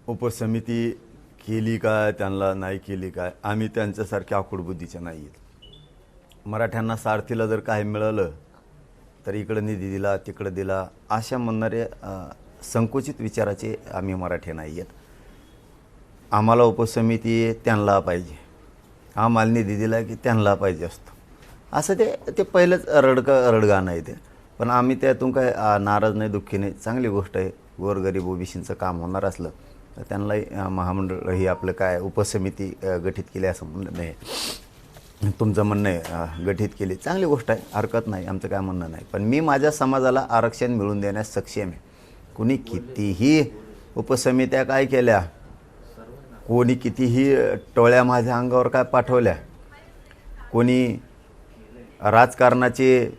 उपसमिती केली काय, त्यांना नाही केली काय, आम्ही त्यांच्यासारख्या आकुडबुद्धीच्या नाही आहेत. मराठ्यांना सारथीला जर काही मिळालं तर इकडं निधी दिला तिकडं दिला अशा म्हणणारे संकुचित विचाराचे आम्ही मराठी नाही आहेत. आम्हाला उपसमिती त्यांना पाहिजे, आम्हाला निधी दिला की त्यांना पाहिजे असतो, असं ते पहिलंच रडगाणं आहे ते. पण आम्ही त्यातून काय नाराज नाही, दुःखी नाही. चांगली गोष्ट आहे. गोरगरीब ओबीसींचं काम होणार असलं तर त्यांनाही महामंडळ ही आपलं काय उपसमिती गठीत केली असं म्हणणं नाही. तुमचं म्हणणं आहे गठीत केली, चांगली गोष्ट आहे, हरकत नाही, आमचं काय म्हणणं नाही. पण मी माझ्या समाजाला आरक्षण मिळवून देण्यास सक्षम आहे. कुणी कितीही उपसमित्या काय केल्या, कोणी कितीही टोळ्या माझ्या अंगावर काय पाठवल्या, कोणी राजकारणाचे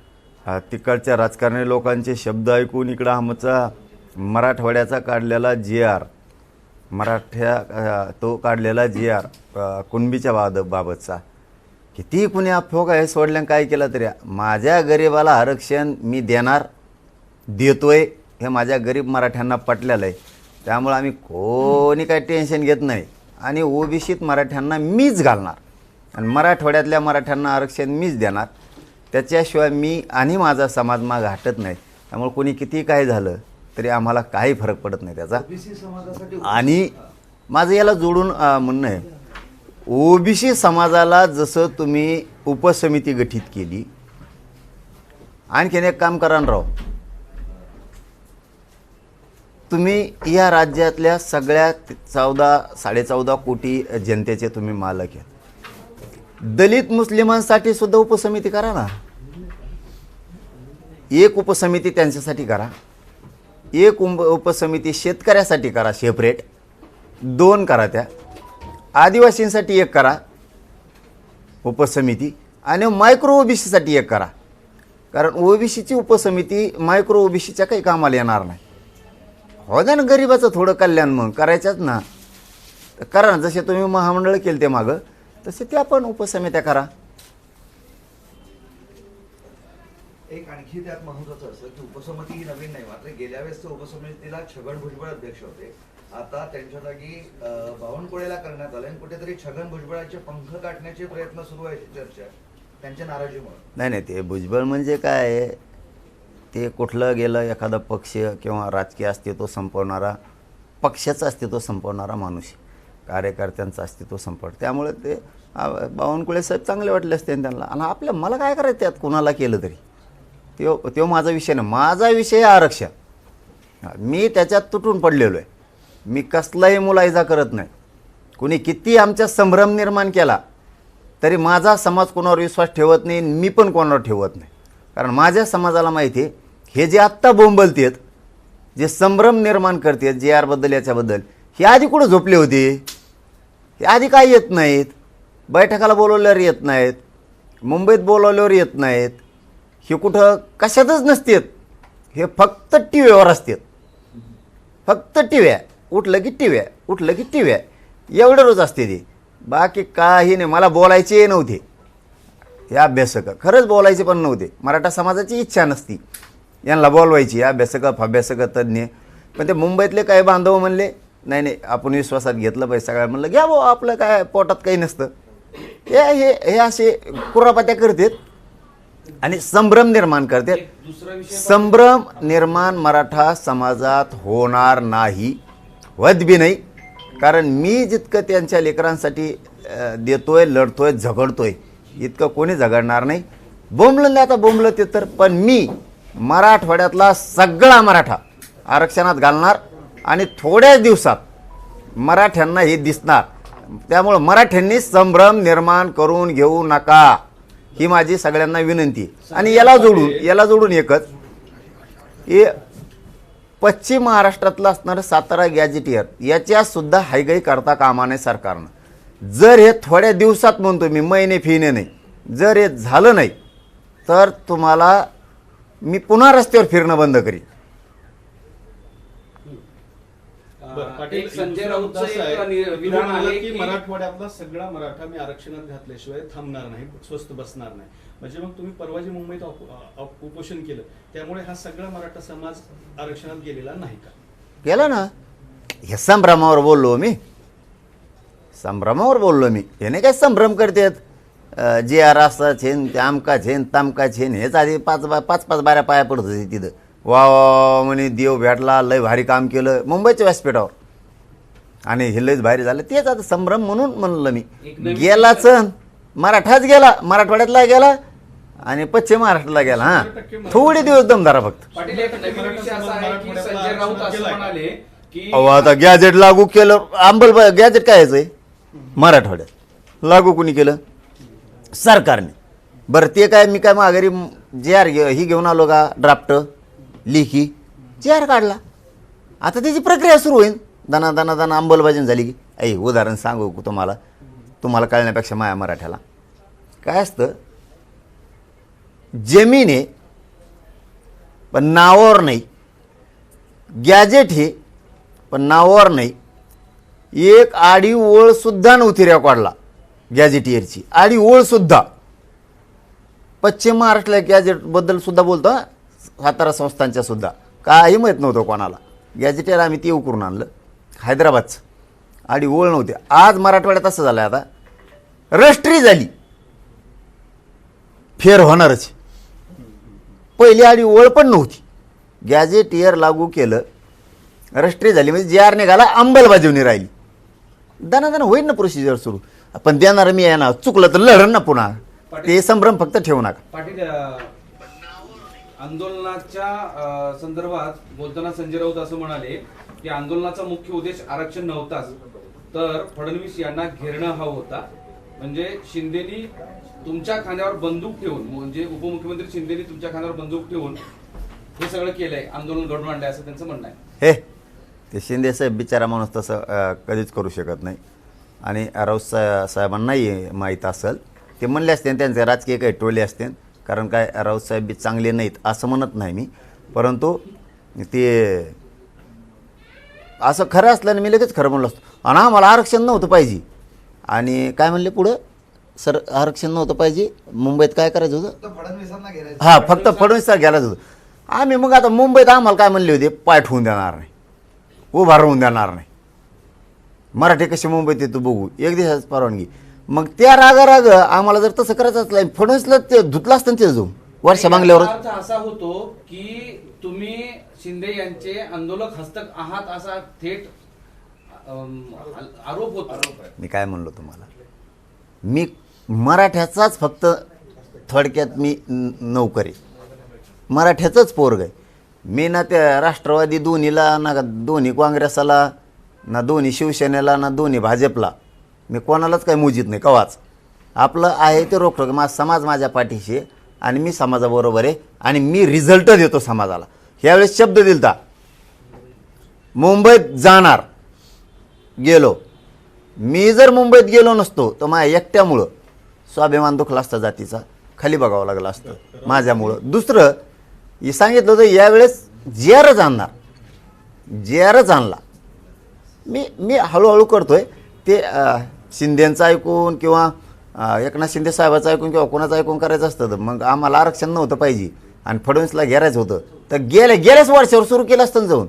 तिकडच्या राजकारणी लोकांचे शब्द ऐकून इकडं आमचा मराठवाड्याचा काढलेला GR, तो काढलेला GR कुणबीच्या बाबतचा किती कुणी अफवा काय सोडल्या काय केलं तरी माझ्या गरिबाला आरक्षण मी देतोय हे माझ्या गरीब मराठ्यांना पटलेलं आहे. त्यामुळे आम्ही कोणी काही टेन्शन घेत नाही आणि ओबीसीत मराठ्यांना मीच घालणार आणि मराठवाड्यातल्या मराठ्यांना आरक्षण मीच देणार. त्याच्याशिवाय मी आणि माझा समाज माग हटत नाही. त्यामुळे कोणी किती काय झालं तरी आम्हाला काही फरक पडत नाही त्याचा. आणि माझं याला जोडून म्हणणं आहे, ओबीसी समाजाला जसं तुम्ही उपसमिती गठीत केली, आणखीन एक काम करा राव, तुम्ही या राज्यातल्या सगळ्या 14.5 कोटी जनतेचे तुम्ही मालक आहेत. दलित मुस्लिमांसाठी सुद्धा उपसमिती करा ना. एक उपसमिती त्यांच्यासाठी करा, एक उपसमिती शेतकऱ्यासाठी करा सेपरेट, 2 करा. त्या आदिवासींसाठी 1 करा उपसमिती आणि मायक्रो ओबीसीसाठी 1 करा. कारण ओबीसीची उपसमिती मायक्रो ओबीसीच्या काही कामाला येणार नाही. हो द्या ना गरिबाचं थोडं कल्याण, मग करायच्याच ना, तर करा ना. जसे तुम्ही महामंडळ केले ते मागं, तसे त्या पण उपसमित्या करा. एक आणखी त्यात महत्वाचं असं की उपसमिती ही नवीन नाही, मात्र गेल्या वेळेस उपसमितीला छगन भुजबळ अध्यक्ष होते. आता त्यांच्या जागी बावनकुळेला करण्यात आलं आणि कुठेतरी छगन भुजबळाचे पंख काढण्याचे प्रयत्न सुरू आहे चर्चा त्यांच्या नाराजीमुळे. नाही, ते भुजबळ म्हणजे काय, ते कुठलं गेलं एखादा पक्ष किंवा राजकीय अस्तित्व संपवणारा, पक्षाचं अस्तित्व संपवणारा माणूस, कार्यकर्त्यांचं अस्तित्व संपवणार. त्यामुळे ते बावनकुळे साहेब चांगले वाटले असते त्यांना. आणि मला काय करायचं त्यात, कुणाला केलं तरी तो माझा विषय नाही. माझा विषय आरक्षण, मी त्याच्यात तुटून पडलेलो आहे. मी कसलाही मुलायजा करत नाही. कुणी किती आमच्या संभ्रम निर्माण केला तरी माझा समाज कोणावर विश्वास ठेवत नाही, मी पण कोणावर ठेवत नाही. कारण माझ्या समाजाला माहिती आहे, हे जे आत्ता बोंबलतेत, जे संभ्रम निर्माण करतात GR बद्दल याच्याबद्दल, हे आधी कुठं झोपले होते, हे आधी काय येत नाहीत, बैठकाला बोलवल्यावर येत नाहीत, मुंबईत बोलवल्यावर येत नाहीत, हे कुठं कशातच नसतात. हे फक्त टीव्हीवर असतात, फक्त टीव्या, उठलं की टीव्या, उठलं की टीव्या, एवढं रोज असते ते. बाकी काही नाही. मला बोलायचे नव्हते हे अभ्यासक, खरंच बोलायचे पण नव्हते. मराठा समाजाची इच्छा नसती यांना बोलवायची, अभ्यासक तज्ज्ञ. पण ते मुंबईतले काही बांधव म्हणले नाही आपण विश्वासात घेतलं पाहिजे सगळ्या. म्हणलं घ्या भाऊ, आपलं काय पोटात काही नसतं. हे असे कुरापात्या करतात आणि संभ्रम निर्माण करतात. संभ्रम निर्माण मराठा समाजात होणार नाही, होत बी नाही. कारण मी जितकं त्यांच्या लेकरांसाठी देतोय, लढतोय, झगडतोय, इतकं कोणी झगडणार नाही. बोंबलं नाही आता, बोंबलं ते तर. पण मी मराठवाड्यातला सगळा मराठा आरक्षणात घालणार आणि थोड्याच दिवसात मराठ्यांना हे दिसणार. त्यामुळं मराठ्यांनी संभ्रम निर्माण करून घेऊ नका, ही माझी सगळ्यांना विनंती. आणि याला जोडून एकच, हे पश्चिम महाराष्ट्रातलं असणारं सातारा गॅजेटियर, याच्यासुद्धा हायगाई करता कामा नये सरकारनं. जर हे थोड्या दिवसात, म्हणतो मी, महिने फिने नाही, जर हे झालं नाही तर तुम्हाला मी पुन्हा रस्त्यावर फिरणं बंद करीन. पाटील, संजय राऊतचं विधान आहे की मराठवाड्यातला सगळा मराठा मी आरक्षणात घातल्याशिवाय थांबणार नाही, स्वस्थ बसणार नाही. म्हणजे मग तुम्ही परवा जे मुंबईत उपोषण केलं त्यामुळे हा सगळा मराठा समाज आरक्षणात गेलेला नाही का? गेला ना. हे संभ्रमावर बोललो मी, संभ्रमावर बोललो मी. हे नाही काय संभ्रम करतात जे आर असता छेन ते आमका छेन तामका छेन. हेच आधी पाच पाच बाऱ्या पाया पडत होते तिथं. वा वा म्हणे देव भेटला, लय भारी काम केलं मुंबईच्या व्यासपीठावर, आणि हे लयच भारी झालं. तेच आता संभ्रम म्हणून म्हणलं मी. गेलाच मराठाच गेला, मराठवाड्यातला गेला आणि पश्चिम महाराष्ट्राला गेला. हा थोडे दिवस दमदारा फक्त. पाटील, एक नवीन विषय असा आहे की संजय राऊत असं म्हणाले की अहो आता गॅजेट लागू केलं. गॅजेट काय यायचंय मराठवाड्यात लागू कुणी केलं? सरकारने. बरं ते काय मी काय माघारी जे आर ही घेऊन आलो का ड्राफ्ट लिखी जे आर काढला. आता त्याची प्रक्रिया सुरू होईल. दाना दाना दाना अंमलबजावणी झाली की ऐ उदाहरण सांगू तुम्हाला कळण्यापेक्षा माया मराठ्याला काय असतं. जमीन आहे पण नावावर नाही, गॅजेट हे पण नावावर नाही. एक आडी ओळ सुद्धा नव्हती रेकॉर्डला गॅजेटियरची, आडी ओळ सुद्धा. पश्चिम महाराष्ट्राला गॅजेटबद्दल सुद्धा बोलतो हा, सातारा संस्थांच्या सुद्धा काही माहीत नव्हतं कोणाला. गॅजेटियर आम्ही ते करून आणलं हैदराबादचं, आडी ओळ नव्हती. आज मराठवाड्यात असं झालं, आता रजिस्ट्री झाली, फेर होणारच. पहिली आडी ओळ पण नव्हती, गॅजेटियर लागू केलं, रजिस्ट्री झाली, म्हणजे जे आर निघाला, अंमलबजावणी राहिली. दाना होईल ना प्रोसिजर सुरू. पण देणार मी आहे ना, चुकलं तर लढण ना पुन्हा. ते संभ्रम फक्त ठेवू नका. पाटील, आंदोलनाच्या संदर्भात बोलताना संजय राऊत असं म्हणाले की आंदोलनाचा मुख्य उद्देश आरक्षण नव्हताच, तर फडणवीस यांना घेरणं हा होता. म्हणजे शिंदेनी तुमच्या खांद्यावर बंदूक ठेवून, म्हणजे उपमुख्यमंत्री शिंदेनी तुमच्या खांद्यावर बंदूक ठेवून हे सगळं केलंय, आंदोलन घडवून आणलंय असं त्यांचं म्हणणं आहे. हे ते शिंदे साहेब बिचारा माणूस तसं कधीच करू शकत नाही. आणि राऊत साहेबांनाही माहीत असेल, ते म्हणले असते त्यांचे राजकीय काही टोले असते. कारण काय राऊत साहेब बी चांगले नाहीत असं म्हणत नाही मी, परंतु ते असं खरं असल्याने मी लगेच खरं म्हणलो असतो. आणि आम्हाला आरक्षण नव्हतं पाहिजे. आणि काय म्हणले पुढं, सर आरक्षण नव्हतं पाहिजे, मुंबईत काय करायचं होतं, फडणवीसांना गेलं. हां फक्त फडणवीसला घ्यायलाच होतं. आम्ही मग आता मुंबईत आम्हाला काय म्हणले होते, पाय ठेवून देणार नाही, उभा राहून देणार नाही, मराठी कशी मुंबईत येतो बघू, एक दिवसाच परवानगी. मग त्या राग आम्हाला जर तसं करायचं असलं, फडणवीसला ते धुतलं असतं ते जाऊन वर्षा बांगल्यावर. अर्थ असा होतो की तुम्ही शिंदे यांचे आंदोलक हस्तक आहात असा थेट आरोप होतो. मी काय म्हणलो तुम्हाला, मी मराठ्याचाच फक्त थोडक्यात मी नोकरी, मराठ्याचंच पोरग आहे मी. ना त्या राष्ट्रवादी दोन्हीला, ना दोन्ही काँग्रेसाला, ना दोन्ही शिवसेनेला, ना दोन्ही भाजपला मी कोणालाच काही मुजीत नाही कवाच. आपलं आहे ते रोखोक. समाज माझ्या पाठीशी आहे आणि मी समाजाबरोबर आहे आणि मी रिझल्ट देतो समाजाला. ह्यावेळेस शब्द दिलता, मुंबईत जाणार, गेलो. मी जर मुंबईत गेलो नसतो तर माझ्या एकट्यामुळं स्वाभिमान दुखला असता, जातीचा खाली बघावं लागलं असतं माझ्यामुळं. दुसरं हे सांगितलं होतं, यावेळेस जे आरच आणणार, जे आरच आणला. मी हळूहळू करतोय ते. शिंदेचं ऐकून किंवा एकनाथ शिंदे साहेबाचं ऐकून किंवा कोणाचं ऐकून करायचं असतं तर मग आम्हाला आरक्षण नव्हतं पाहिजे आणि फडणवीसला घेरायचं होतं तर गेल्याच वर्षावर सुरू केलं असतं जाऊन.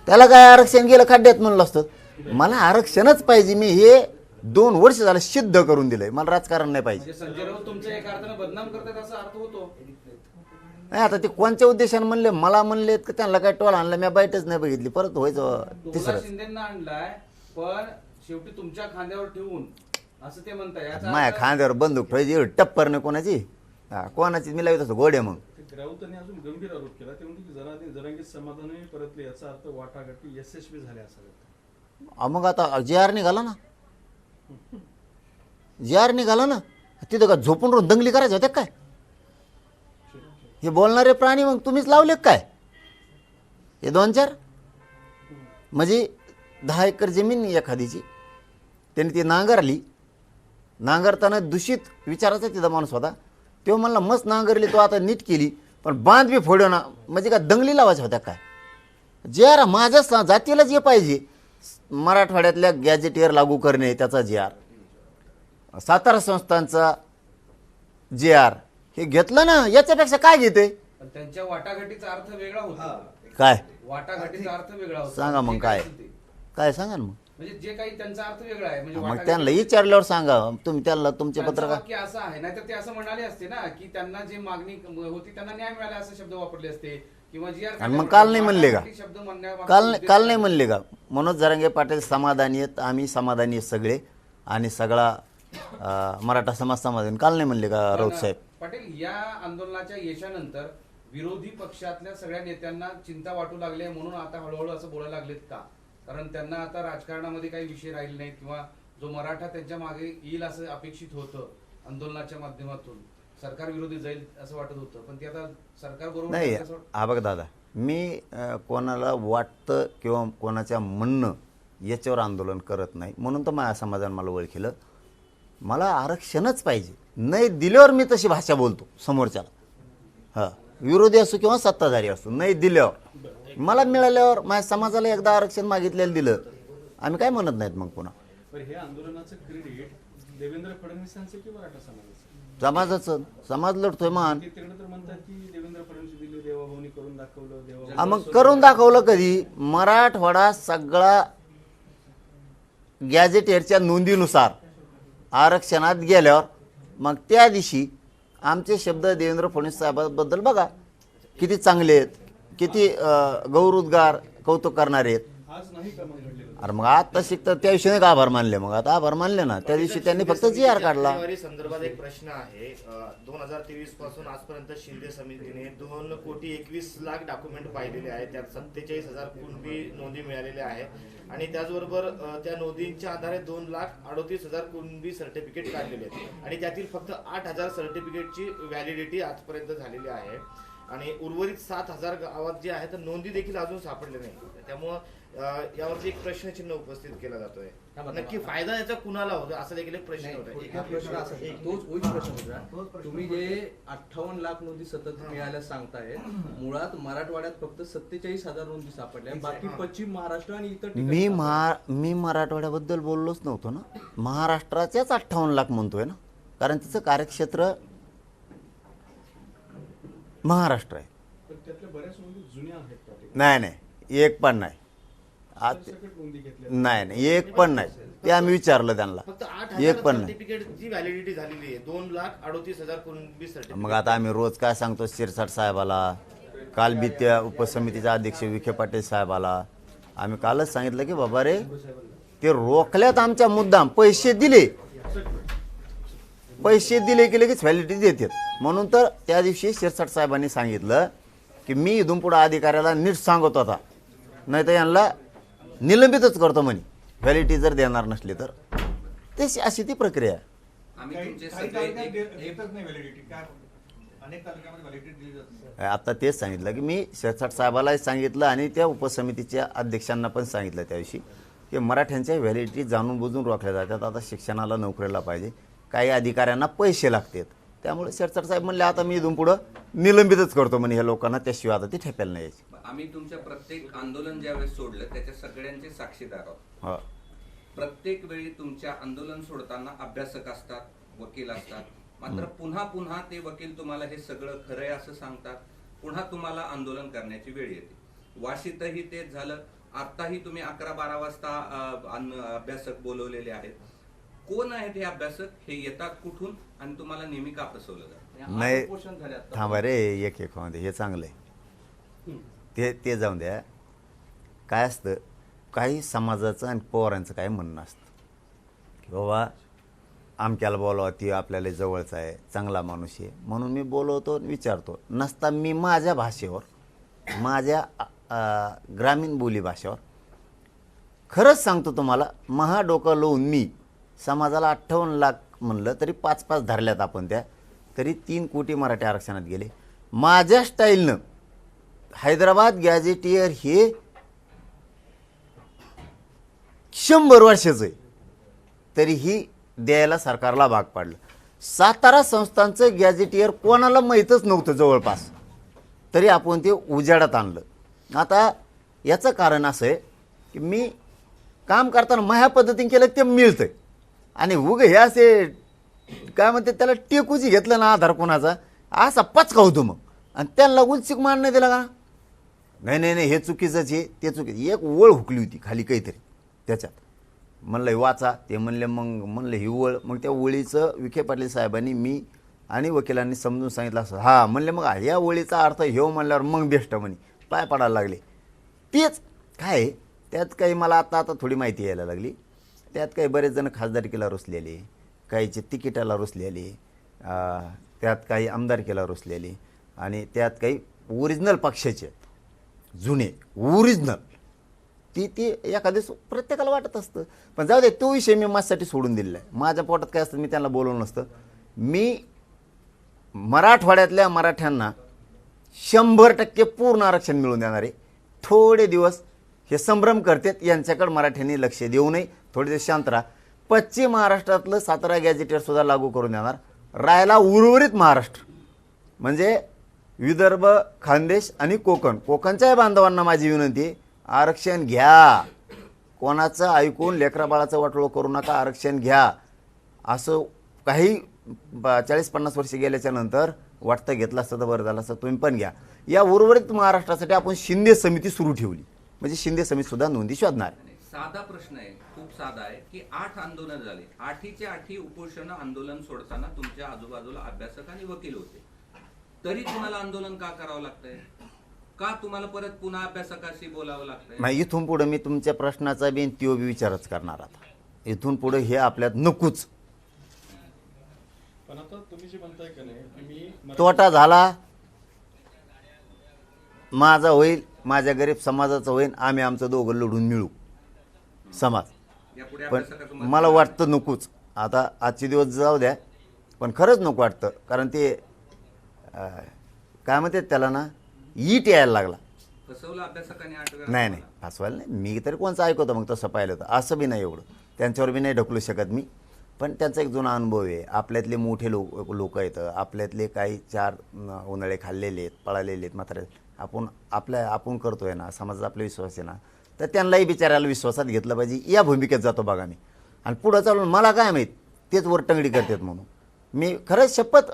त्याला काय आरक्षण गेलं खड्ड्यात म्हणलं असतं. मला आरक्षणच पाहिजे. मी हे 2 वर्ष झालं सिद्ध करून दिलंय. मला राजकारण नाही पाहिजे. संजय राऊत तुमच्या एका अर्थानं बदनाम करतात असा अर्थ होतो. नाही आता ते कोणत्या उद्देशाने म्हणले, मला म्हणले की त्यांना काय टोल आणला, मी बाईटच नाही बघितली. परत व्हायचं तिसरं. शिंदेना आणलाय पण शेवटी तुमच्या खांद्यावर ठेवून असं ते म्हणताय. माझ्या खांद्यावर बंदूक ठेवायची टप्पर नाही कोणाची, कोणाची मी लावित असतो गोड्या. मग राऊतांनी अजून गंभीर आरोप केला, ते म्हणते की जरांगीत समाधानी परतले, याचा अर्थ वाटाघाटी यशस्वी झाल्या असाव्यात. मग आता जे आर निघाला ना, जे आर निघाला ना, तिथं का झोपून राहून दंगली करायचं होत्या काय? हे बोलणारे प्राणी मग तुम्हीच लावले काय? हे 2-4 म्हणजे 10 एकर जमीन एखादीची, त्यांनी ती नांगरली. नांगरताना दूषित विचाराचा तिथं माणूस होता. तो म्हणला मस्त नांगरली, तो आता नीट केली, पण बांध बी फोडो ना, म्हणजे का दंगली लावायच्या होत्या काय? जे आर माझ्या जातीला जे पाहिजे, मराठवाड्यातल्या गॅजेटियर लागू करणे त्याचा जे आर, सातारा संस्थांचा जे आर, हे घेतलं ना, याच्यापेक्षा काय घेते? त्यांच्या वाटाघाटीचा अर्थ वेगळा होता. काय वाटाघाटीचा अर्थ वेगळा होता. सांगा मग जे काय असेल ते. काय सांगा ना मग म्हणजे जे काही त्यांचा अर्थ वेगळा आहे म्हणजे मग वाटाघाटी- त्यांना विचारल्यावर सांगा तुम्ही त्यांना तुमचे त्यांचं पत्रकार वाक्य असं आहे नाहीतर ते असं म्हणाले असते ना की त्यांना जे मागणी होती त्यांना न्याय मिळाला असे शब्द वापरले असते किंवा जी आणि मग काल नाही म्हणले का? शब्द म्हणण्यामागचा काल उद्देश काल काय? नाही म्हणले का मनोज जरांगे पाटील समाधानी आहेत आम्ही समाधानी आहेत सगळे आणि सगळा मराठा समाज समाधानी काल नाही म्हणले का पण, राऊत साहेब पाटील या आंदोलनाच्या यशानंतर विरोधी पक्षातल्या सगळ्या नेत्यांना चिंता वाटू लागली म्हणून आता हळूहळू असं बोलायला लागलेत का? कारण त्यांना आता राजकारणामध्ये काही विषय राहिले नाहीत किंवा जो मराठा त्यांच्या मागे येईल असं अपेक्षित होतं आंदोलनाच्या माध्यमातून सरकार विरोधी जाईल असं वाटत होतं पण ते आता सरकार बरोबर नाही असं वाटतं. हा बघ दादा मी कोणाला वाटतं किंवा कोणाच्या म्हणणं याच्यावर आंदोलन करत नाही म्हणून तर माझ्या समाजाने मला ओळखलं मला आरक्षणच पाहिजे नाही दिल्यावर मी तशी भाषा बोलतो समोरच्याला हां विरोधी असो किंवा सत्ताधारी असो नाही दिल्यावर मला मिळाल्यावर माझ्या समाजाला एकदा आरक्षण मागितलेलं दिलं आम्ही काय म्हणत नाहीत मग पुन्हा पण हे आंदोलनाचं क्रेडिट देवेंद्र फडणवीसांचं की मराठा समाजाचं? समाजाचं समाज लढतोय मान ते तिकडे तर म्हणतात की देवेंद्र फडणवीस दिले देवाभाऊनी करून दाखवलं देवा हा मग करून दाखवलं कधी मराठवाडा सगळा गॅजेटेरच्या नोंदीनुसार आरक्षणात गेल्यावर मग त्या दिवशी आमचे शब्द देवेंद्र फडणवीस साहेबांबद्दल बघा किती चांगले आहेत किती गौरवोद्गार कौतुक करणारे आहेत आज नाही का मग घडलेलं? अरे मग आता शिकतं त्या दिवशी का आभार मानले मग आता आभार मानले ना त्या दिवशी त्यांनी फक्त जी आर काढला आकडेवारी संदर्भात एक प्रश्न आहे 2023 पासून आजपर्यंत शिंदे समितीने 2,21,00,000 डॉक्युमेंट पाहिलेले आहेत त्यात 47,000 कुणबी नोंदी मिळालेल्या आहेत आणि त्याचबरोबर त्या नोंदींच्या आधारे 2,38,000 कुणबी सर्टिफिकेट काढलेले आहेत आणि त्यातील फक्त 8,000 सर्टिफिकेटची व्हॅलिडिटी आजपर्यंत झालेली आहे आणि उर्वरित 7,000 गावात जे आहे तर नोंदी देखील अजून सापडले नाही त्यामुळं यावरती एक प्रश्नचिन्ह उपस्थित केला जातोय नक्की फायदा याचा कुणाला होतो असा देखील एक प्रश्न होता हा प्रश्न असा आहे, तोच प्रश्न होता तुम्ही जे 58 लाख नोंदी सतत मिळाल्या सांगताय मुळात मराठवाड्यात फक्त 47,000 नोंदी सापडल्या बाकी पश्चिम महाराष्ट्र आणि इतर ठिकाणी मी मराठवाड्याबद्दल बोललोच नव्हतो ना महाराष्ट्राच्याच 58 लाख म्हणतोय ना कारण तिचं कार्यक्षेत्र महाराष्ट्र आहे पण त्यातल्या बऱ्याच नोंदी जुन्या आहेत पाटील. नाही एक पण नाही सरसकट नोंदी घेतल्या नाही एक पण नाही ते आम्ही विचारलं त्यांना फक्त एक 8,000 पण नाही सर्टिफिकेटची व्हॅलिडिटी झालेली आहे 2,38,000 कुणबी सर्टिफिकेट मग आता आम्ही रोज काय सांगतो शिरसाट साहेबाला काल बी त्या उपसमितीचा अध्यक्ष विखे पाटील साहेबाला आम्ही कालच सांगितलं की बाबा रे ते रोखल्यात आमच्या मुद्दाम पैसे दिले की लगेच व्हॅलिडिटी देतात म्हणून तर त्या दिवशी शिरसाट साहेबांनी सांगितलं की मी इथून पुढे अधिकाऱ्याला नीट सांगत होता नाही तर यांना निलंबितच करतो म्हणे व्हॅलिडिटी जर देणार नसली तर तशी अशी ती प्रक्रिया आहे आम्ही तुमचे काही सगळे तालुक्यात एक- देतच नाही व्हॅलिडिटी काय अनेक तालुक्यामध्ये व्हॅलिडिटी दिली जाते आता तेच सांगितलं की मी शिरसाट साहेबालाही सांगितलं आणि त्या उपसमितीच्या अध्यक्षांना पण सांगितलं त्या दिवशी की मराठ्यांच्या व्हॅलिडिटी जाणून बुजून रोखल्या जातात आता शिक्षणाला नोकरीला पाहिजे काही अधिकाऱ्यांना पैसे लागतात त्यामुळे शिरसाट साहेब म्हणले आता मी इथून पुढं निलंबितच करतो म्हणे ह्या लोकांना त्याशिवाय आता ती ठेप्याला नाही यायची आम्ही तुमच्या प्रत्येक आंदोलन ज्यावेळेस सोडलं त्याच्या सगळ्यांचे साक्षीदार आहोत हो प्रत्येक वेळी तुमच्या आंदोलन सोडताना अभ्यासक असतात वकील असतात मात्र पुन्हा पुन्हा ते वकील तुम्हाला हे सगळं खरंय असं सांगतात पुन्हा तुम्हाला आंदोलन करण्याची वेळ येते वाशीतही तेच झालं आताही तुम्ही 11-12 वाजता अभ्यासक बोलवलेले आहेत कोण आहेत हे अभ्यासक हे येतात कुठून आणि तुम्हाला नेहमी का फसवलं जातं नाही उपोषण झाले आता. थांबा रे एक मध्ये हे चांगलं आहे ते जाऊन द्या काय असतं काही समाजाचं आणि पवारांचं काय म्हणणं असतं की बाबा आमक्याला बोलावं ती आपल्याला जवळचा आहे चांगला माणूस आहे म्हणून मी बोलवतो विचारतो नसता मी माझ्या भाषेवर माझ्या ग्रामीण बोली भाषेवर खरंच सांगतो तुम्हाला डोकं लावून मी समाजाला 58 लाख म्हणलं तरी 5-5 धरल्यात आपण त्या तरी 3 कोटी मराठी आरक्षणात गेले माझ्या स्टाईलनं हैदराबाद गॅझेटियर हे 100 वर्षाचं आहे तरीही द्यायला सरकारला भाग पाडलं सातारा संस्थांचं गॅझेटियर कोणाला माहीतच नव्हतं जवळपास तरी आपण ते उजाडात आणलं आता याचं कारण असं आहे की मी काम करताना माझ्या पद्धतीने केलं ते मिळतंय आणि उग हे असे काय म्हणते त्याला टेकूची घेतलं ना आधार कोणाचा असा पचका होतो मग आणि त्यांना उलसिक मान नाही दिला का नाही नाही नाही हे चुकीचंच आहे ते चुकीचं. एक ओळ हुकली होती खाली काहीतरी त्याच्यात, म्हणलं हे वाचा, ते म्हणले मग म्हणलं ही ओळ, मग त्या ओळीचं विखे पाटील साहेबांनी मी आणि वकिलांनी समजून सांगितलं असं. हा म्हणले मग ह्या ओळीचा अर्थ ह्यो म्हणल्यावर मग बेस्ट म्हणे, पाय पडायला लागले. तेच काय आहे, त्यात काही मला आता आता थोडी माहिती यायला लागली. त्यात काही बरेच जण खासदारकीला रुसलेले, काहीचे तिकिटाला रुसलेले, त्यात काही आमदारकीला रुसलेले, आणि त्यात काही ओरिजिनल पक्षाचे जुने ओरिजिनल ती एखाद्या प्रत्येकाला वाटत असतं. पण जाऊ दे, तो विषय मी माझ्यासाठी सोडून दिलेला आहे. माझ्या पोटात काय असतं मी त्यांना बोलवलं नसतं. मी मराठवाड्यातल्या मराठ्यांना 100% पूर्ण आरक्षण मिळवून देणार आहे. थोडे दिवस हे संभ्रम करतात, यांच्याकडे मराठ्यांनी लक्ष देऊ नये, थोडे दिवस शांत राहा. पश्चिम महाराष्ट्रातलं 17 गॅजेटेडसुद्धा लागू करून देणार. राहायला उर्वरित महाराष्ट्र म्हणजे विदर्भ, खानदेश आणि कोकणच्याही बांधवांना माझी विनंती आहे, आरक्षण घ्या. कोणाचं ऐकून लेकराबाळाचं वाटोळं करू नका, आरक्षण घ्या. असं काही 40-50 वर्ष गेल्याच्या नंतर वाटतं घेतलं असतं तर बरं झालं असतं. तुम्ही पण घ्या. या उर्वरित महाराष्ट्रासाठी आपण शिंदे समिती सुरू ठेवली, म्हणजे शिंदे समिती सुद्धा नोंदी शोधणार. साधा प्रश्न आहे, खूप साधा आहे की 8 आंदोलन झाले, 8च्या 8 उपोषण आंदोलन सोडताना तुमच्या आजूबाजूला अभ्यासक आणि वकील होते, तरी तुम्हाला आंदोलन का करावं लागतंय? का तुम्हाला परत पुन्हा अभ्यासकाशी बोलावं लागतंय? नाही, इथून पुढे मी तुमच्या प्रश्नाचा बी त्यो बी विचारच करणार. आता इथून पुढे हे आपल्यात नकोच. पण आता तुम्ही जे म्हणताय का नाही, मी तोटा झाला माझा होईल, माझ्या गरीब समाजाचा होईल, आम्ही आमचं दोघं लढून मिळू समाज. यापुढे पण अभ्यासकाचं मला वाटतं नकोच. आता आजचे दिवस जाऊ द्या, पण खरंच नको वाटतं. कारण ते काय म्हणतात त्याला ना, ईट यायला लागला. फसवलं अभ्यासकाने 8 वेळा. नाही नाही, फसवायला नाही. मी तरी कोणचं ऐकवतो मग तसं पाहिलं तर, असं बी नाही एवढं त्यांच्यावर बी नाही ढकलू शकत मी. पण त्यांचा एक जुना अनुभव आहे. आपल्यातले मोठे लोक आहेत, आपल्यातले काही 4 उन्हाळे खाल्लेले आहेत, पळालेले आहेत, मात्र आपण करतोय ना, समाजाचा आपला विश्वास आहे ना, तर त्यांनाही बिचारायला विश्वासात घेतलं पाहिजे. या भूमिकेत जातो बघा मी. आणि पुढं चालून मला काय माहीत तेच वरटंगडी करतात म्हणून. मी खरंच शपथ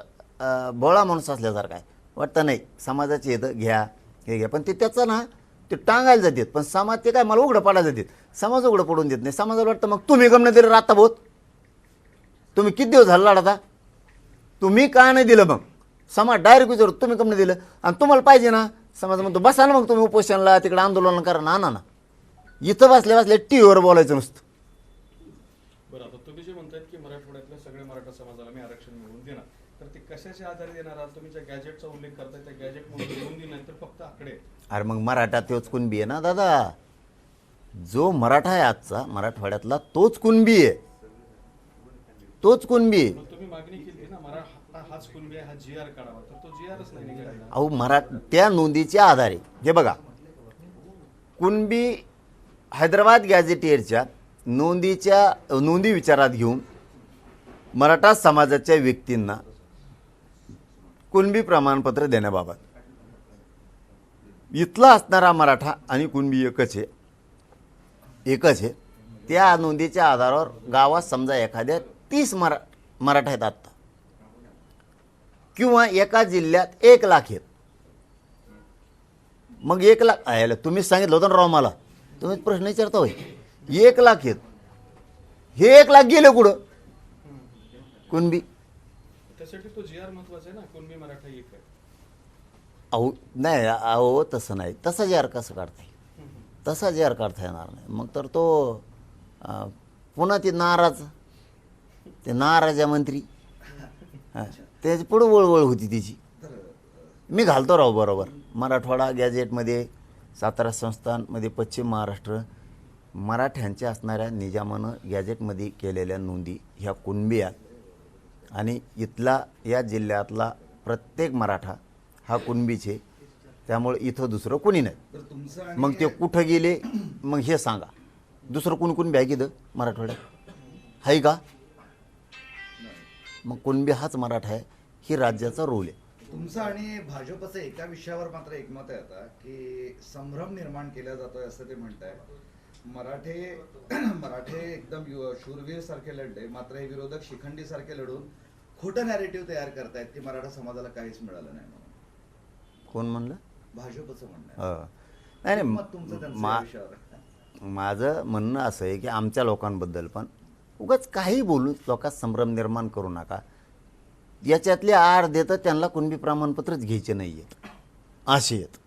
भोळा माणूस असल्यासारखा आहे. वाटतं नाही समाजाचे येतं घ्या हे घ्या, पण ते त्याचं ना ते टांगायला जातात. पण समाज ते काय मला उघडं पाडायला जातात, समाज उघडं पडून देत नाही. समाजाला वाटतं मग तुम्ही गमनं दिलं राहता बोत, तुम्ही किती दिवस झाला लढता, तुम्ही काय नाही दिलं. मग समाज डायरेक्ट विचारतो तुम्ही गमनं दिलं, आणि तुम्हाला पाहिजे ना, समाज म्हणतो बसा ना मग तुम्ही उपोषणला, तिकडे आंदोलन करा ना. ना इथं बसल्या टीव्हीवर बोलायचं नुसतं. बरं, आता तुम्ही जे म्हणतायत की मराठवाड्यातल्या सगळ्या मराठा समाजाला मी आरक्षण मिळवून देणार, तर ते कशाच्या आधारे देणार आहात? तुम्ही ज्या गॅजेटचा उल्लेख करताय त्या गॅजेट म्हणून नोंदी नाही तर फक्त आकडे. अरे मग मराठा तोच कुणबी आहे ना दादा. जो मराठा आहे आजचा मराठवाड्यातला तोच कुणबी आहे, तोच कुणबी. मग तुम्ही मागणी केली ना मराठा हाच कुणबी आहे, हा GR काढावा, तर तो GRच नाही निघाला. अहो त्या नोंदीच्या आधारे हे बघा, कुणबी हैदराबाद गॅझेटियरच्या नोंदी विचारात घेऊन मराठा समाजाच्या व्यक्तींना कुणबी प्रमाणपत्र देण्याबाबत इथला असणारा मराठा आणि कुणबी एकच आहे. त्या नोंदीच्या आधारावर गावात समजा एखाद्या 30 मराठा आहेत आत्ता, किंवा एका जिल्ह्यात 1 लाख आहेत. मग 1 लाख आहे, तुम्ही सांगितलं होतं ना राव मला, तुम्ही प्रश्न विचारता होय. 1 लाख आहेत, हे 1 लाख गेले कुठं? कुणबी. त्यासाठी तो GR महत्वाचा आहे ना, कुणबी मराठा एक आहे. अहो तसं नाही, तसा GR कसं काढता येईल? तसा GR काढता येणार नाही. मग तर तो पुन्हा ते नाराजा मंत्री त्याची पुढं वळवळ होती त्याची. मी घालतो राव बरोबर. मराठवाडा गॅजेटमध्ये 17 संस्थांमध्ये पश्चिम महाराष्ट्र मराठ्यांच्या असणाऱ्या निजामानं गॅजेटमध्ये केलेल्या नोंदी ह्या कुणबी आहेत, आणि इथला या जिल्ह्यातला प्रत्येक मराठा हा कुणबीचे. त्यामुळे इथं दुसरं कोणी नाही. मग ते कुठं गेले मग हे सांगा. दुसरं कोणी कुणबी आहे की मराठवाड्यात आहे का? मग कुणबी हाच मराठा आहे, ही राज्याचा रोल आहे. तुमचं आणि भाजपचं एका विषयावर मात्र एकमत आहे आता, की संभ्रम निर्माण केला जातोय असं ते म्हणताय. मराठे एकदम शूरवीर सारखे लढले, मात्र हे विरोधक शिखंडी सारखे लढून खोटं नॅरेटिव्ह तयार करतायत की मराठा समाजाला काहीच मिळालं नाही म्हणून. कोण म्हणलं? भाजपचं म्हणणं आहे. नाही मत तुमचं त्यांचं या विषयावर. माझं म्हणणं असं आहे की आमच्या लोकांबद्दल पण उगाच काही बोलून लोकात संभ्रम निर्माण करू नका. याच्यातले अर्धे तर त्यांना कुणबी प्रमाणपत्रच घ्यायचे नाही आहेत, असे आहेत,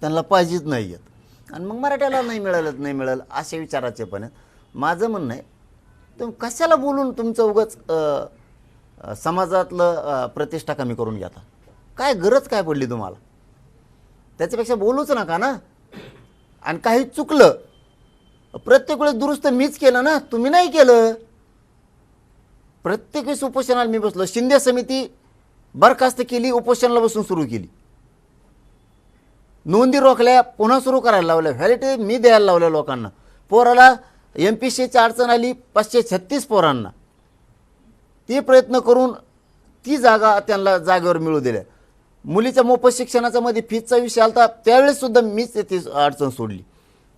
त्यांना पाहिजेच नाही आहेत, आणि मग मराठ्याला नाही मिळालं असे विचाराचे पण आहेत. माझं म्हणणं आहे तुम्ही कशाला बोलून तुमचं उगाच समाजातलं प्रतिष्ठा कमी करून घेता. काय गरज काय पडली तुम्हाला? त्याच्यापेक्षा बोलूच नका ना. आणि काही चुकलं प्रत्येक वेळेस दुरुस्त मीच केलं ना, तुम्ही नाही केलं. प्रत्येक वेळेस उपोषणाला मी बसलो. शिंदे समिती बरखास्त केली, उपोषणाला बसून सुरू केली, नोंदी रोखल्या, पुन्हा सुरू करायला लावल्या, व्हॅलिडिटी मी द्यायला लावल्या लोकांना. पोराला MPSCची अडचण आली 536 पोरांना, ते प्रयत्न करून ती जागा त्यांना जागेवर मिळू दिल्या. मुलीच्या मोफत शिक्षणाचा मध्ये फीजचा विषय आला त्यावेळेस सुद्धा मीच ती अडचण सोडली.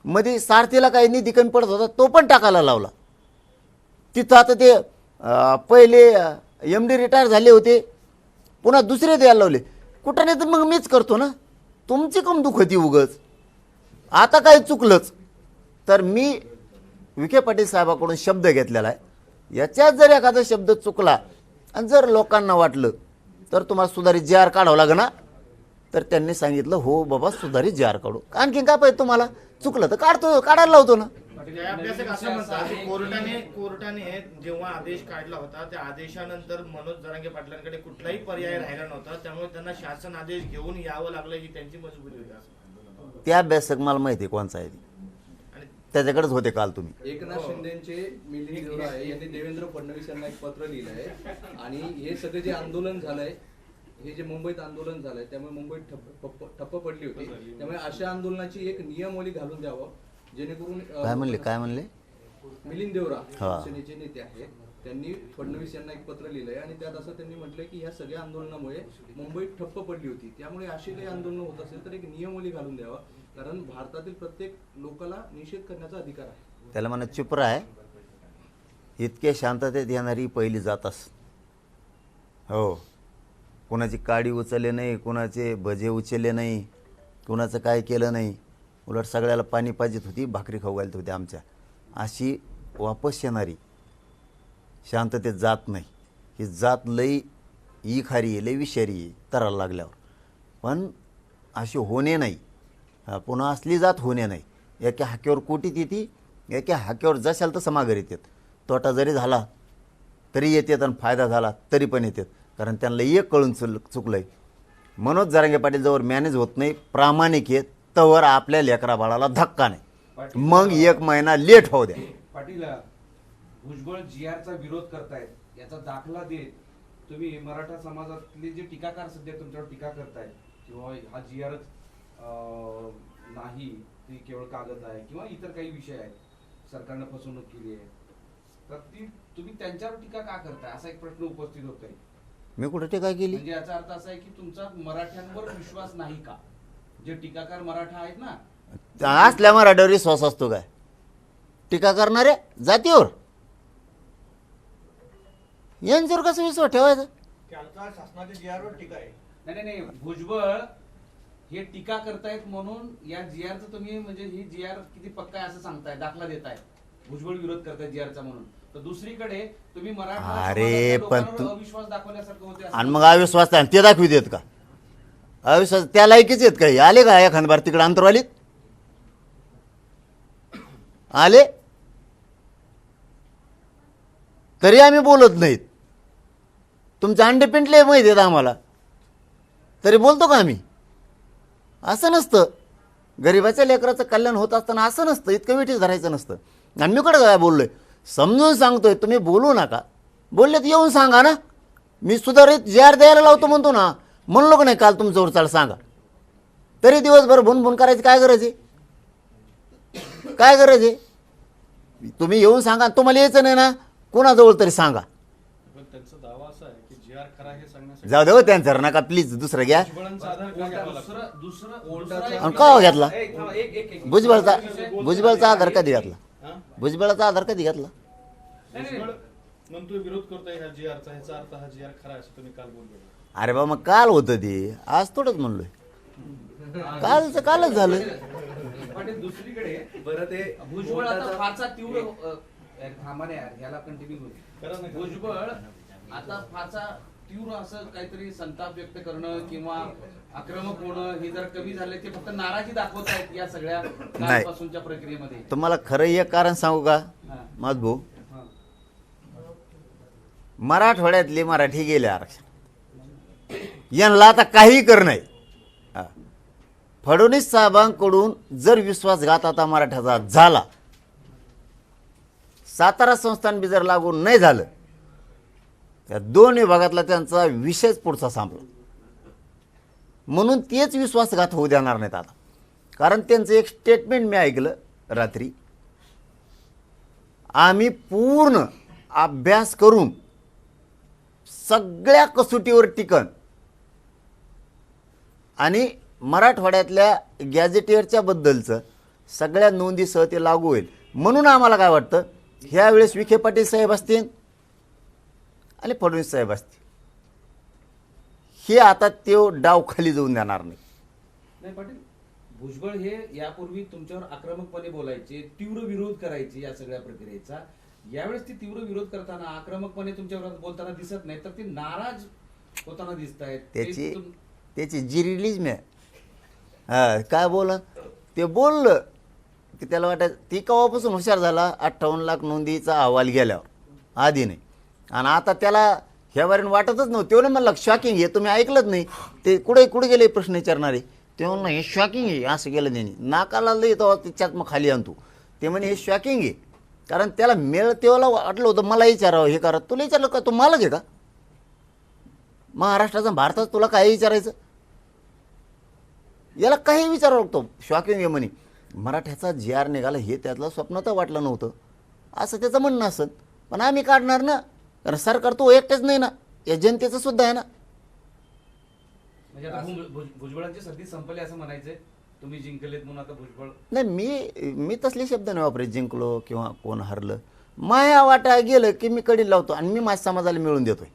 मध्ये सारथीला काही निधी कमी पडत होता तो पण टाकायला लावला. तिथं आता ते पहिले MD रिटायर झाले होते, पुन्हा दुसरे द्यायला लावले. कुठं नाही तर मग मीच करतो ना. तुमची कम दुःख होती उगच. आता काही चुकलंच तर मी विखे पाटील साहेबाकडून शब्द घेतलेला आहे. याच्यात जर एखादा शब्द चुकला आणि जर लोकांना वाटलं तर तुम्हाला सुधारित JR काढावं लागेल ना, तर त्यांनी सांगितलं हो बाबा सुधारित JR काढू. आणखीन काय पाहिजे तुम्हाला? चुकलं तर काढायला लावतो ना. अभ्यासक असं म्हणतात की कोर्टाने जेव्हा आदेश काढला होता त्या आदेशानंतर मनोज जरांगे पाटलांकडे कुठलाही पर्याय राहिला नव्हता, त्यामुळे त्यांना शासन आदेश घेऊन यावं लागलं ही त्यांची मजबुरी होती असं. त्या अभ्यासक मला माहिती आहे कोणचा आहे, त्याच्याकडेच होते काल तुम्ही. एकनाथ शिंदेचे मिलिंद देवरा आहे यांनी देवेंद्र फडणवीस यांना एक पत्र लिहिलं आहे. आणि हे सगळे जे आंदोलन झालंय, हे जे मुंबईत आंदोलन झालंय त्यामुळे मुंबईत ठप्प पडली होती, त्यामुळे अशा आंदोलनाची एक नियमावली घालून द्यावं जेणेकरून काय म्हणले मिलिंद देवरा शिवसेनेचे नेते आहेत, त्यांनी फडणवीस यांना एक पत्र लिहिलंय आणि त्यात असं त्यांनी म्हटलंय की ह्या सगळ्या आंदोलनामुळे मुंबईत ठप्प पडली होती, त्यामुळे अशी काही आंदोलन होत असेल तर एक नियमावली घालून द्यावा, कारण भारतातील प्रत्येक लोकाला निषेध करण्याचा अधिकार आहे. त्याला म्हणा चुप राह, इतके शांततेत येणारी पहिली जात अस. हो, कुणाची काडी उचलले नाही, कुणाचे भजे उचलले नाही, कुणाचं काय केलं नाही, उलट सगळ्याला पाणी पाजित होती, भाकरी खाऊ घालत होती आमच्या. अशी वापस येणारी शांततेत जात नाही. ही जात लई खारी आहे, लई विषारी आहे तराला लागल्यावर. पण अशी होणे नाही, पुन्हा असली जात होणे नाही. एका हाक्यावर कोटीत येते, एका हाक्यावर जशाल तसं माघार येतात. तोटा जरी झाला तरी येतात आणि फायदा झाला तरी पण येतात, कारण त्यांना एक कळून चुकलं आहे. मनोज जरांगे पाटील जवळ मॅनेज होत नाही, प्रामाणिक आहेत, तवर आपल्या लेकरा बाळाला धक्का नाही, मग 1 महिना लेट होऊ द्या. पाटील भुजबळ GRचा विरोध करतायत, याचा दाखला देत तुम्ही मराठा समाजातले जे टीकाकार सध्या तुमच्यावर टीका करतायत किंवा हा GRच नाही, ती केवळ कागद आहे किंवा इतर काही विषय आहेत, सरकारनं फसवणूक केली आहे, तर ती तुम्ही त्यांच्यावर टीका का करताय असा एक प्रश्न उपस्थित होतोय. मी कुठे टीका केली? म्हणजे याचा अर्थ असा आहे की तुमचा मराठ्यांवर विश्वास नाही का? जे टीकाकार मराठा आहेत ना, असल्या मराठ्यावर विश्वास असतो काय? टीका करणारे जातीवर यांच्यावर कसं विश्वास ठेवायचा? नाही, भुजबळ हे टीका करतायत म्हणून या GRचं तुम्ही म्हणजे ही GR किती पक्का आहे असं सांगताय, दाखला देताय. भुजबळ विरोध करताय GRचा म्हणून, तर दुसरीकडे तुम्ही मराठा अरे पण अविश्वास दाखवण्यासारखं होते. आणि मग अविश्वास ते दाखवी देत का? अविश्वास त्या लायकीच आहेत काही? आले का एखाद बार तिकडे अंतरवालीत आले तरी आम्ही बोलत नाहीत. तुमचे अंडे पिंटले माहिती आहेत आम्हाला, तरी बोलतो का आम्ही? असं नसतं. गरिबाच्या लेकराचं कल्याण होत असताना असं नसतं, इतकं विठीस धरायचं नसतं. आणि मी कडे काय बोललोय समजून सांगतोय, तुम्ही बोलू नका. बोललेत येऊन सांगा ना, मी सुधारित JR द्यायला लावतो म्हणतो ना, म्हणलो का नाही काल तुमच्यावर चाल सांगा. तरी दिवसभर भुनभुन करायची काय गरज आहे? काय गरज आहे? तुम्ही येऊन सांगा. तुम्हाला यायचं नाही ना, कोणाजवळ तरी सांगा. पण त्यांचा दावा असा आहे की JR खरा हे सांगण्यासाठी जाऊ दे त्यांचं नका प्लीज, दुसरं घ्या. भुजबळांचा आधार का घ्यावा लागतो? आणि का घेतला भुजबळचा आधार कधी घेतला? हा? भुजबळाचा आधार कधी घेतला? भुजबळ म्हणतोय विरोध करतोय ह्या GRचा, ह्याचा अर्थ हा JR खरा आहे असं तुम्ही काल बोलले. अरे बा मग काल होतं ते, आज थोडंच म्हणलोय. कालच झालं. पाटील दुसरीकडे बरं ते भुजबळ आता फारसा तीव्र थांबा ना यार, ह्याला कंटिन्यू करा ना. भुजबळ आता फारसा तीव्र असं काहीतरी संताप व्यक्त करणं किंवा आक्रमक होणं हे जर कमी झाले, ते फक्त नाराजी दाखवत आहेत या सगळ्या कालपासूनच्या प्रक्रियेमध्ये. तुम्हाला खरं एक कारण सांगू का माझ भाऊ, मराठवाड्यातले मराठी गेले आरक्षण, यांना आता काही कर नाही. फडणवीस साहेबांकडून जर विश्वासघात आता मराठ्याचा झाला, सातारा संस्थान बी जर लागू नाही झालं, त्या दोन विभागातला त्यांचा विषयच पुढचा संपला. म्हणून तेच विश्वासघात होऊ देणार नाहीत आता. कारण त्यांचं एक स्टेटमेंट मी ऐकलं रात्री, आम्ही पूर्ण अभ्यास करून सगळ्या कसोटीवर टिकन आणि मराठवाड्यातल्या गॅझेटियरच्या बद्दलचं सगळ्या नोंदीसह ते लागू होईल. म्हणून आम्हाला काय वाटतं, ह्यावेळेस विखे पाटील साहेब असतील आणि फडणवीस साहेब असतील, हे आता ते डाव खाली जाऊन देणार नाही. नाही पाटील, भुजबळ हे यापूर्वी तुमच्यावर आक्रमकपणे बोलायचे, तीव्र विरोध करायचे या सगळ्या प्रक्रियेचा. यावेळेस ती तीव्र विरोध करताना आक्रमकपणे तुमच्यावर बोलताना दिसत नाही, तर ते नाराज होताना दिसत आहेत. त्याची जी रिलीज मी काय बोला ते बोललं की त्याला वाटायचं ती केव्हापासून हुशार झाला, 58 लाख नोंदीचा अहवाल गेल्यावर, आधी नाही. आणि आता त्याला ह्यावरून वाटतच नव्हतं. तेव्हा मला शॉकिंग आहे, तुम्ही ऐकलंच नाही. ते कुठे गेले प्रश्न विचारणारे, तेव्हा म्हणलं हे शॉकिंग आहे, असं गेलं त्यांनी नाकाला लई तेव्हा त्याच्यात मग खाली आणतो. ते म्हणे हे शॉकिंग आहे, कारण त्याला मेळ तेव्हा वाटलं होतं मला विचारावं हे करा. तुला विचारलं का, तू मालक आहे का महाराष्ट्राचा, भारतात तुला काही विचारायचं, याला काही विचारावं लागतो. शॉकिंग आहे म्हणे. मराठ्याचा GR निघाला हे त्यातलं स्वप्न तर वाटलं नव्हतं, असं त्याचं म्हणणं असत. पण आम्ही काढणार ना, कारण सरकार तो एकटेच नाही ना, या जनतेचं सुद्धा आहे ना. म्हणजे आता भुजबळांची सर्दी संपली असं म्हणायचंय, तुम्ही जिंकलेत म्हणून आता भुजबळ. नाही, मी तसले शब्द नाही वापरे, जिंकलो किंवा कोण हरलं. माया वाटा गेलं की मी कडी लावतो आणि मी माझ्या समाजाला मिळून देतोय.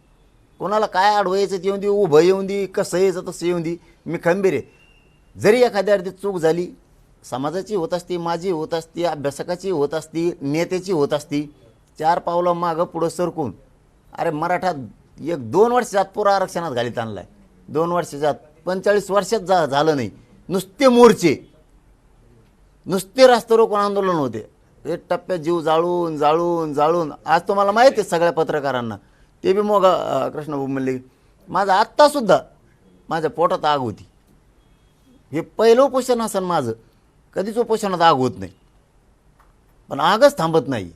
कोणाला काय अडवायचं ते येऊन दे, उभं येऊन दे, कसं यायचं तसं येऊन दे, मी खंबीर आहे. जरी एखाद्या अर्धी चूक झाली, समाजाची होत असती, माझी होत असती, अभ्यासकाची होत असती, नेत्याची होत असती, 4 पावलं मागं पुढं सरकून अरे मराठा 1-2 वर्षात पुरा आरक्षणात घालीत आणलाय. 2 वर्षात 45 वर्षात झालं नाही. नुसते मोर्चे, नुसते रास्ता रोकोन आंदोलन होते. एक टप्प्यात जीव जाळून जाळून जाळून आज तुम्हाला माहिती आहे सगळ्या पत्रकारांना, ते बी मग कृष्णभाऊ म्हणले माझं आत्तासुद्धा माझ्या पोटात आग होती. हे पहिलं उपोषण असेल माझं, कधीच उपोषणात आग होत नाही, पण आगच थांबत नाही.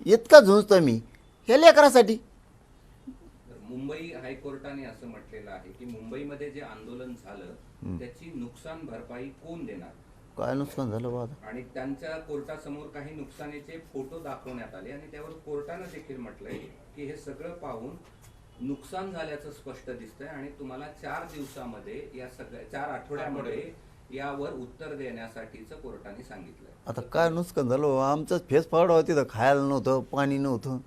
इतका झुंजतो मी हे लेकरासाठी. मुंबई हायकोर्टाने असं म्हटलेलं आहे की मुंबईमध्ये जे आंदोलन झालं त्याची नुकसान भरपाई कोण देणार. काय नुकसान झालं बा? आणि त्यांच्या कोर्टासमोर काही नुकसानीचे फोटो दाखवण्यात आले आणि त्यावर कोर्टानं देखील म्हटलंय की हे सगळं पाहून नुकसान झाल्याचं स्पष्ट दिसतंय आणि तुम्हाला 4 दिवसामध्ये या सगळ्या 4 आठवड्यामध्ये यावर उत्तर देण्यासाठीचं कोर्टाने सांगितलंय. आता काय नुकसान झालं? आमचंच फेस फावडा होती, तर खायला नव्हतं, पाणी नव्हतं,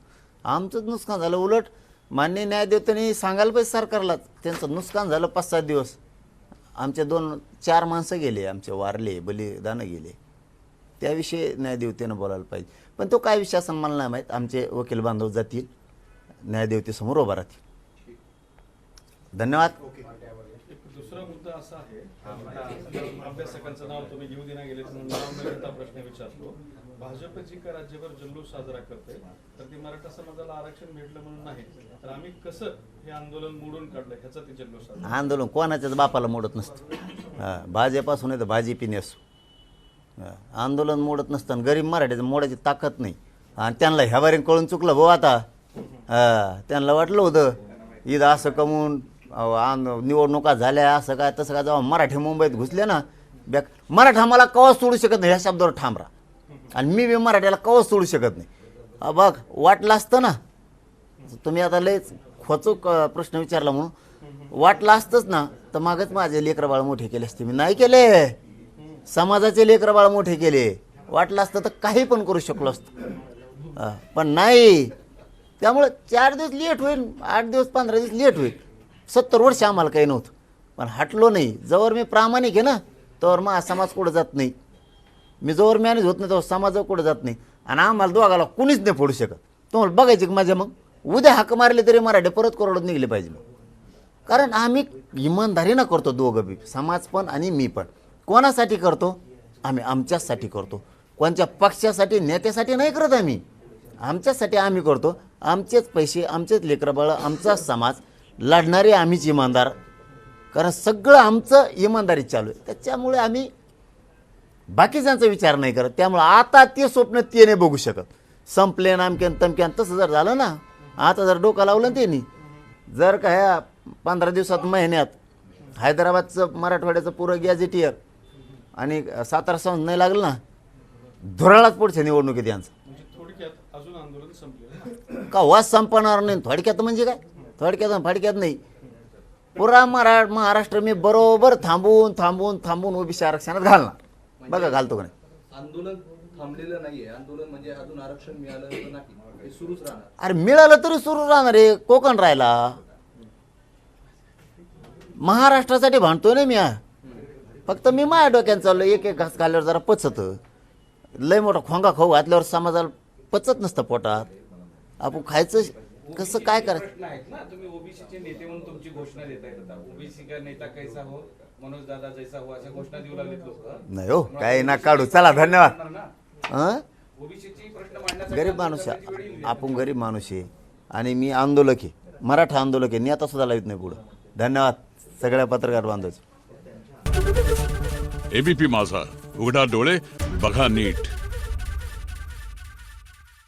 आमचंच नुकसान झालं. उलट मान्य न्यायदेवतांनी सांगायला पाहिजे सरकारला, त्यांचं नुकसान झालं 5-7 दिवस. आमचे 2-4 माणसं गेले, आमचे वारले, बलिदानं गेले, त्याविषयी न्यायदेवतेनं बोलायला पाहिजे. पण तो काय विषय असं मला नाही माहीत. आमचे वकील बांधव जातील, न्यायदेवतेसमोर उभा राहतील. धन्यवाद. दुसरा मुद्दा असा आहे, अभ्यासकांचं नाव तुम्ही घेऊ देना गेले म्हणून नाव न घेता प्रश्न विचारतो. भाजप जी का राज्यभर जल्लोष साजरा करते, तर ती मराठा समाजाला आरक्षण भेटलं म्हणून नाही, तर आम्ही कसं हे आंदोलन मोडून काढलं ह्याचा ते जल्लोष साजरा. आंदोलन कोणाच्याच बापाला मोडत नसतं. भाजपासून नाही तर भाजपीने असो, आंदोलन मोडत नसतं. गरीब मराठ्याचं मोडायची ताकद नाही. आणि त्यांना ह्यावरून कळून चुकलं भाऊ. आता त्यांना वाटलं होतं ईद असं कमवून निवडणुका झाल्या असं काय तसं काय. जेव्हा मराठी मुंबईत घुसले ना, मराठा मला कवच सोडू शकत नाही ह्या शब्दावर ठाम राहा. आणि मी मराठ्याला कवच सोडू शकत नाही. बघ वाटलं असतं ना, तुम्ही आता लयच खोचूक प्रश्न विचारला म्हणून, वाटलं असतंच ना तर मागच माझे लेकरं बाळ मोठे केले असते. मी नाही केले, समाजाचे लेकरं बाळ मोठे केले. वाटलं असतं तर काही पण करू शकलो असतो, पण नाही. त्यामुळे 4 दिवस लेट होईल, 8 दिवस 15 दिवस लेट होईल. 70 वर्ष आम्हाला काही नव्हतं. पण हटलो नाही. जवळ मी प्रामाणिक आहे ना तोवर मग समाज कुठं जात नाही. मी जोवर मॅनेज होत नाही तेव्हा समाज कुठं जात नाही. आणि आम्हाला दोघाला कुणीच नाही फोडू शकत. तुम्हाला बघायची की माझ्या मग उद्या हाक मारले तरी मराठे परत करोडत निघले पाहिजे मग. कारण आम्ही इमानदारीनं करतो दोघं बी, समाज पण आणि मी पण. कोणासाठी करतो? आम्ही आमच्यासाठी करतो. कोणत्या पक्षासाठी नेत्यासाठी नाही करत आम्ही. आमच्यासाठी आम्ही करतो. आमचेच पैसे, आमचेच लेकरं बाळं, आमचा समाज लढणारे आम्हीच इमानदार. कारण सगळं आमचं इमानदारीत चालू आहे. त्याच्यामुळे आम्ही बाकीच्यांचा विचार नाही करत. त्यामुळे आता ते स्वप्न ते नाही बघू शकत. संपले नामक्यान तमक्यान तसं जर झालं ना, आता जर डोकं लावलं ना त्यांनी, जर का ह्या 15 दिवसात महिन्यात हैदराबादचं मराठवाड्याचं पुरं गॅझेटियर आणि सातारा संघ नाही लागलं ना, धुराळाच पुढच्या निवडणुकीत यांचं म्हणजे थोडक्यात अजून आंदोलन संपले का वास संपणार नाही. थोडक्यात म्हणजे काय? थोडक्यात फाडक्यात नाही. पुरा महाराष्ट्र मी बरोबर थांबून थांबून थांबून ओबीसी आरक्षणात घालणार. बघा घालतो का नाही. आंदोलन थांबलेलं नाहीये. आंदोलन म्हणजे अजून आरक्षण मिळालं नाही, हे सुरूच राहणार. अरे मिळालं तरी सुरू राहणार आहे. कोकण राहिला. महाराष्ट्रासाठी भांडतोय ना मी. फक्त मी माझ्या डोक्यानं चाललो. एक एक घास खाल्ल्यावर जरा पचत. लय मोठा खोंगा खाऊ घातल्यावर समाजाला पचत नसतं पोटात. आपण खायचं कसं काय करायचं. प्रश्न आहेत ना, तुम्ही ओबीसीचे नेते म्हणून तुमची घोषणा देताय. आता ओबीसी का नेता कैसा हो, मनोज दादा जैसा हो, अशा घोषणा देऊ लागलेत लोक. नाही हो, काही ना काढू. चला धन्यवाद. हं? ओबीसीची प्रश्न मांडण्यासाठी गरीब माणूस आहे. आपण गरीब माणूस आहे आणि मी आंदोलक आहे, मराठा आंदोलक आहे. नेता सुद्धा लावित नाही पुढं. धन्यवाद सगळ्या पत्रकार बांधवांचे. एबीपी माझा, उघडा डोळे बघा नीट.